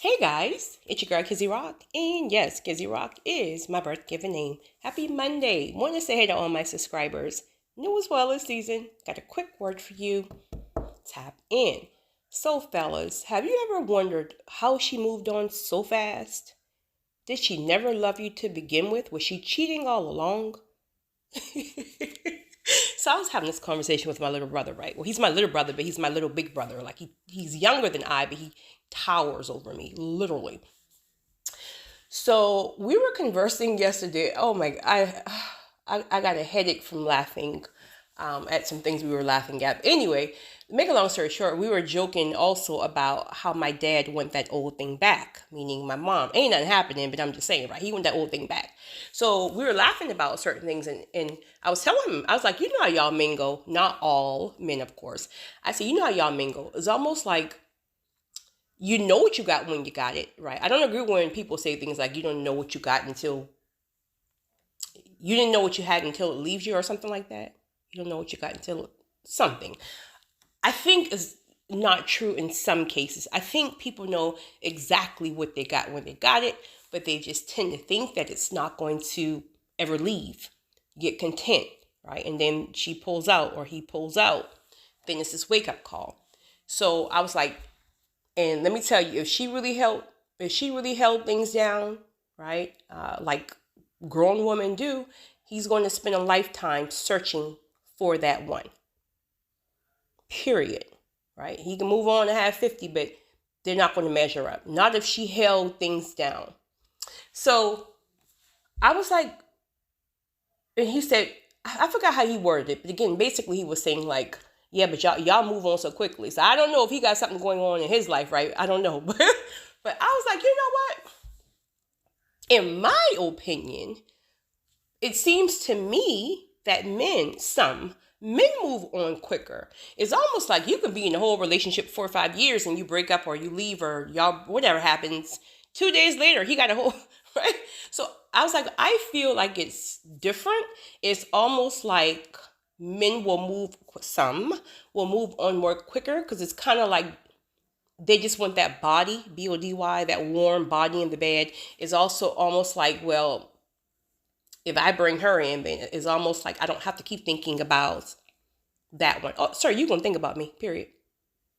Hey guys, it's your girl Kizzy Rock, and yes, Kizzy Rock is my birth given name. Happy Monday! Want to say hey to all my subscribers, new as well as season. Got a quick word for you. Tap in. So, fellas, have you ever wondered how she moved on so fast? Did she never love you to begin with? Was she cheating all along? So I was having this conversation with my little brother, right? Well, he's my little brother, but he's my little big brother. Like he's younger than I, but he towers over me, literally. So we were conversing yesterday. Oh my, I got a headache from laughing at some things we were laughing at. Anyway, make a long story short, we were joking also about how my dad wants that old thing back, meaning my mom. Ain't nothing happening, but I'm just saying, right? He wants that old thing back. So we were laughing about certain things, and I was telling him, I was like, you know how y'all mingle, not all men, of course. I said, you know how y'all mingle. It's almost like you know what you got when you got it, right? I don't agree when people say things like you don't know what you got until you didn't know what you had until it leaves you or something like that. You don't know what you got until something. I think is not true in some cases. I think people know exactly what they got when they got it, but they just tend to think that it's not going to ever leave. Get content, right? And then she pulls out or he pulls out. Then it's this wake up call. So I was like, and let me tell you, if she really held things down, right, like grown women do, he's going to spend a lifetime searching for that one. Period. Right? He can move on and have 50, but they're not going to measure up. Not if she held things down. So I was like, and he said, I forgot how he worded it, but again, basically he was saying like, yeah, but y'all move on so quickly. So I don't know if he got something going on in his life, right? I don't know. But I was like, you know what? In my opinion, it seems to me that some men move on quicker. It's almost like you can be in a whole relationship 4 or 5 years and you break up or you leave or y'all, whatever happens. 2 days later, he got a whole, right? So I was like, I feel like it's different. It's almost like some will move on more quicker because it's kind of like they just want that body, B-O-D-Y, that warm body in the bed. Is also almost like, well, if I bring her in, then it's almost like I don't have to keep thinking about that one. Oh, sir, you're gonna think about me, period.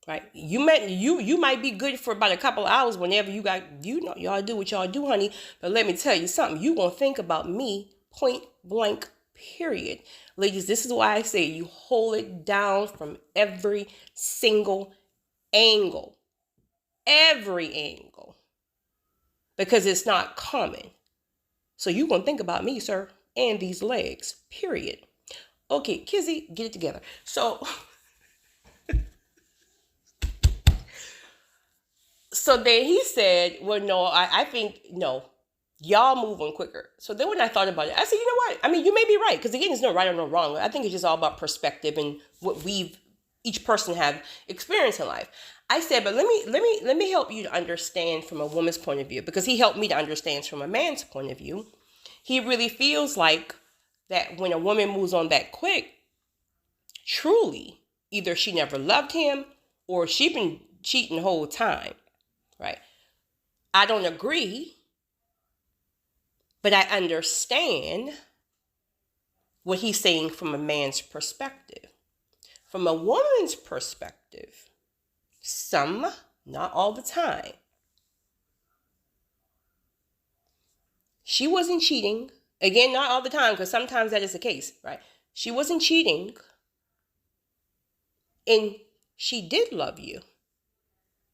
Right? You might be good for about a couple of hours whenever y'all do what y'all do, honey. But let me tell you something, you gonna think about me, point blank, period. Ladies, this is why I say you hold it down from every single angle. Every angle. Because it's not common. So you're going to think about me, sir, and these legs, period. Okay, Kizzy, get it together. So then he said, well, no, I think, no, y'all move on quicker. So then when I thought about it, I said, you know what? I mean, you may be right, because again, there's no right or no wrong. I think it's just all about perspective and what each person have experienced in life. I said, but let me help you to understand from a woman's point of view, because he helped me to understand from a man's point of view. He really feels like that when a woman moves on that quick, truly, either she never loved him or she been cheating the whole time, right? I don't agree, but I understand what he's saying from a man's perspective. From a woman's perspective, some, not all the time, she wasn't cheating. Again, not all the time, because sometimes that is the case, right? She wasn't cheating, and she did love you.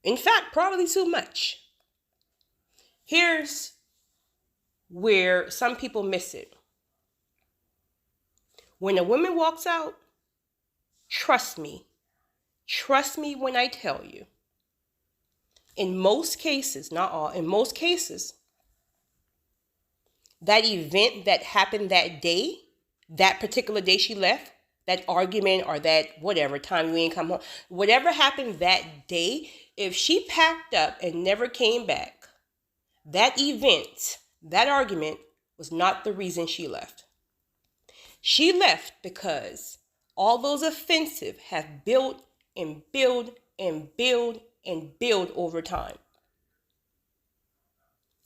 In fact, probably too much. Here's where some people miss it. When a woman walks out, trust me when I tell you, in most cases, not all, in most cases, that event that happened that day, that particular day she left, that argument or that whatever time you ain't come home, whatever happened that day, if she packed up and never came back, that event, that argument was not the reason she left. She left because all those offensive have built and build and build and build over time.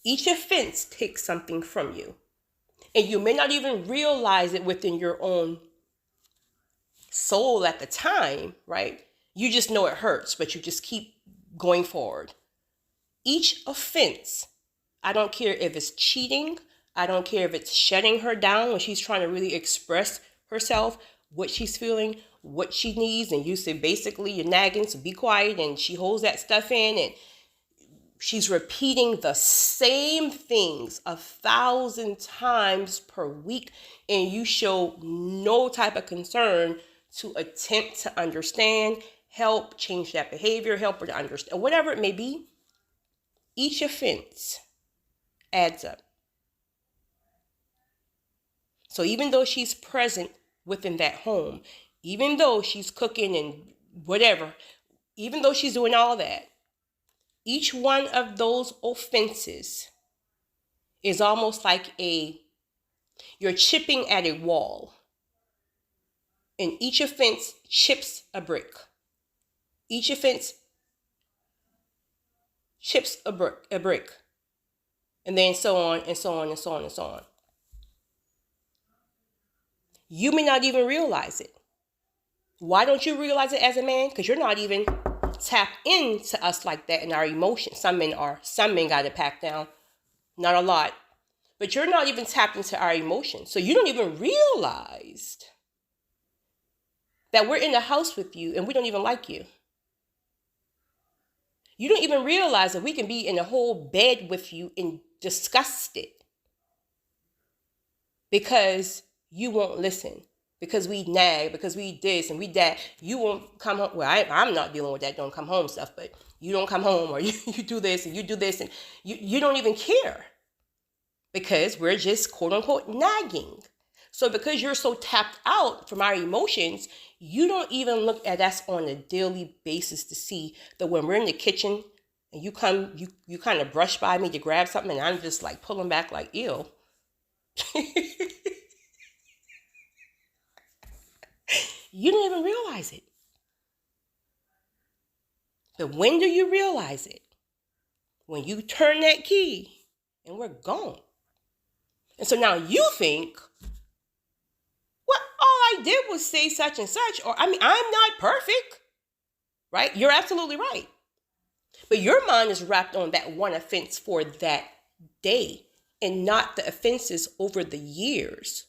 Each offense takes something from you. And you may not even realize it within your own soul at the time, right? You just know it hurts, but you just keep going forward. Each offense, I don't care if it's cheating, I don't care if it's shutting her down when she's trying to really express herself, what she's feeling, what she needs, and you say basically you're nagging, so be quiet, and she holds that stuff in, and she's repeating the same things 1,000 times per week, and you show no type of concern to attempt to understand, help change that behavior, help her to understand, whatever it may be. Each offense adds up. So even though she's present within that home, even though she's cooking and whatever, even though she's doing all that, each one of those offenses is almost like you're chipping at a wall. And each offense chips a brick. Each offense chips a brick. And then so on and so on and so on and so on. You may not even realize it. Why don't you realize it as a man? Because you're not even tapped into us like that in our emotions. Some men are. Some men got it packed down. Not a lot. But you're not even tapped into our emotions. So you don't even realize that we're in the house with you and we don't even like you. You don't even realize that we can be in a whole bed with you and disgusted because you won't listen, because we nag, because we this and we that. You won't come home. Well, I'm not dealing with that don't come home stuff, but you don't come home, or you do this and you do this, and you don't even care because we're just quote unquote nagging. So because you're so tapped out from our emotions, you don't even look at us on a daily basis to see that when we're in the kitchen and you come, you kind of brush by me to grab something and I'm just like pulling back like, ew. You don't even realize it. But when do you realize it? When you turn that key and we're gone. And so now you think, well, all I did was say such and such, or I'm not perfect, right? You're absolutely right. But your mind is wrapped on that one offense for that day and not the offenses over the years.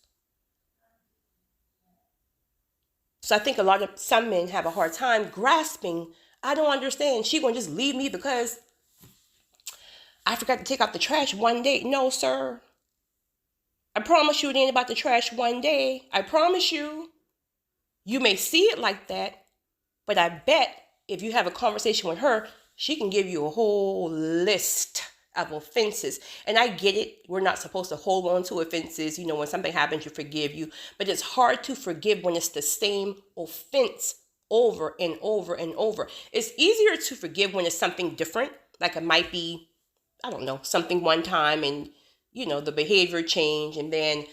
So I think some men have a hard time grasping, I don't understand. She gonna just leave me because I forgot to take out the trash one day. No, sir. I promise you it ain't about the trash one day. I promise you. You may see it like that, but I bet if you have a conversation with her, she can give you a whole list of offenses. And I get it. We're not supposed to hold on to offenses. You know, when something happens, you forgive you. But it's hard to forgive when it's the same offense over and over and over. It's easier to forgive when it's something different. Like it might be, I don't know, something one time and, you know, the behavior change, and then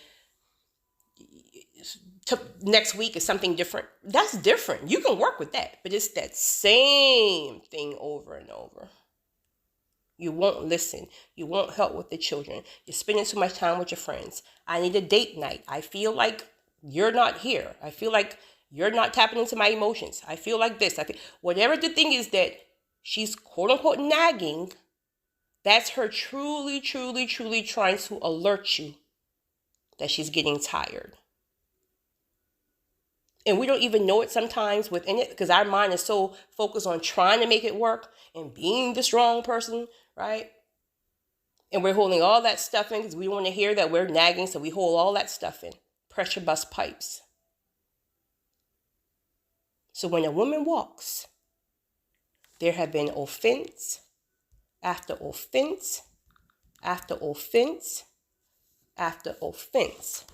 next week is something different. That's different. You can work with that, but it's that same thing over and over. You won't listen. You won't help with the children. You're spending too much time with your friends. I need a date night. I feel like you're not here. I feel like you're not tapping into my emotions. I feel like this. Whatever the thing is that she's quote unquote nagging, that's her truly, truly, truly trying to alert you that she's getting tired. And we don't even know it sometimes within it because our mind is so focused on trying to make it work and being the strong person, right? And we're holding all that stuff in because we want to hear that we're nagging, so we hold all that stuff in. Pressure bust pipes. So when a woman walks, there have been offense after offense after offense after offense.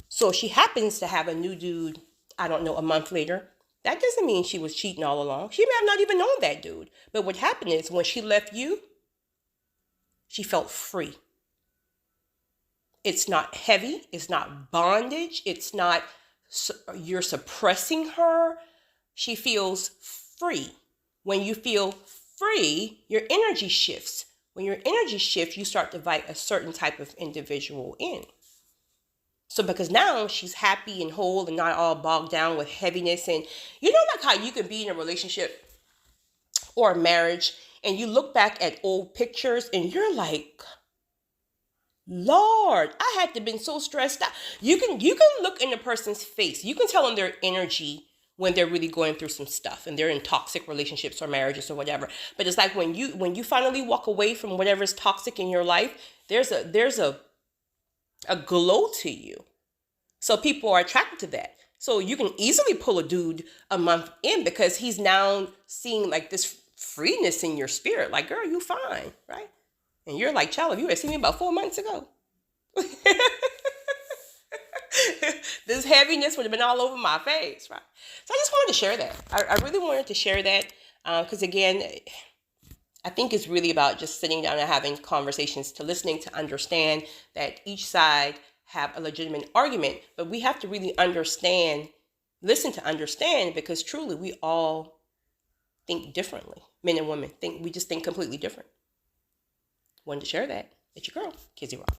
So if she happens to have a new dude, I don't know, a month later, that doesn't mean she was cheating all along. She may have not even known that dude. But what happened is when she left you, she felt free. It's not heavy. It's not bondage. It's not you're suppressing her. She feels free. When you feel free, your energy shifts. When your energy shifts, you start to invite a certain type of individual in. So because now she's happy and whole and not all bogged down with heaviness. And you know, like how you can be in a relationship or a marriage and you look back at old pictures and you're like, Lord, I had to been so stressed out. You can look in a person's face. You can tell in their energy when they're really going through some stuff and they're in toxic relationships or marriages or whatever. But it's like when you finally walk away from whatever's toxic in your life, there's a glow to you. So people are attracted to that. So you can easily pull a dude a month in because he's now seeing like this freeness in your spirit. Like, girl, you fine, right? And you're like, child, you had seen me about 4 months ago. This heaviness would have been all over my face, right? So I just wanted to share that. I really wanted to share that because, again, I think it's really about just sitting down and having conversations, to listening, to understand that each side have a legitimate argument, but we have to really understand, listen to understand, because truly we all think differently. Men and women we just think completely different. Wanted to share that. It's your girl, Kizzy Rock.